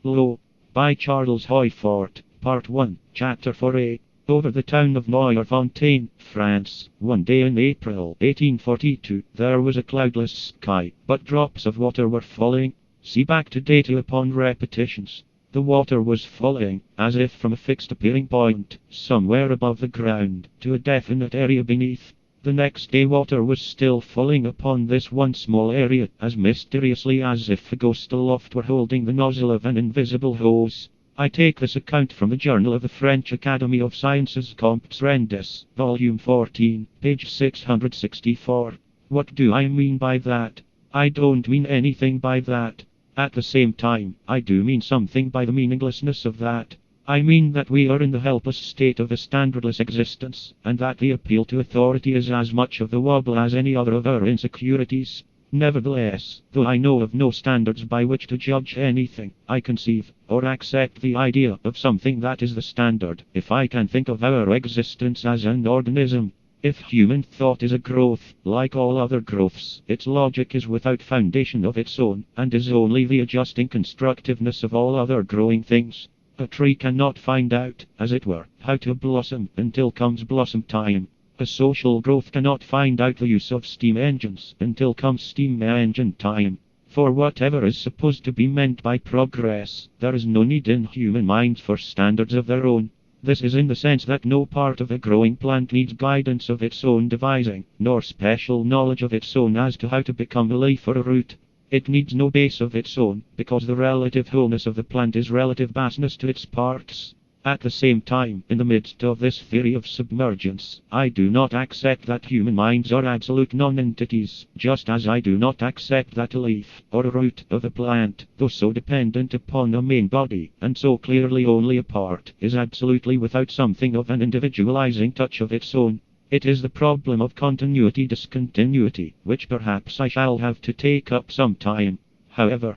Lo, by Charles Hoyfort, Part 1, Chapter 4a. Over the town of Noirefontaine, France, one day in April 1842, there was a cloudless sky, but drops of water were falling. See back to data upon repetitions. The water was falling, as if from a fixed appearing point, somewhere above the ground, to a definite area beneath. The next day water was still falling upon this one small area, as mysteriously as if a ghost aloft were holding the nozzle of an invisible hose. I take this account from the Journal of the French Academy of Sciences Comptes Rendus, Volume 14, page 664. What do I mean by that? I don't mean anything by that. At the same time, I do mean something by the meaninglessness of that. I mean that we are in the helpless state of a standardless existence, and that the appeal to authority is as much of the wobble as any other of our insecurities. Nevertheless, though I know of no standards by which to judge anything, I conceive, or accept the idea of something that is the standard, if I can think of our existence as an organism. If human thought is a growth, like all other growths, its logic is without foundation of its own, and is only the adjusting constructiveness of all other growing things. A tree cannot find out, as it were, how to blossom until comes blossom time. A social growth cannot find out the use of steam engines until comes steam engine time. For whatever is supposed to be meant by progress, there is no need in human minds for standards of their own. This is in the sense that no part of a growing plant needs guidance of its own devising, nor special knowledge of its own as to how to become a leaf or a root. It needs no base of its own, because the relative wholeness of the plant is relative vastness to its parts. At the same time, in the midst of this theory of submergence, I do not accept that human minds are absolute non-entities, just as I do not accept that a leaf, or a root of a plant, though so dependent upon a main body, and so clearly only a part, is absolutely without something of an individualizing touch of its own. It is the problem of continuity-discontinuity, which perhaps I shall have to take up some time. However,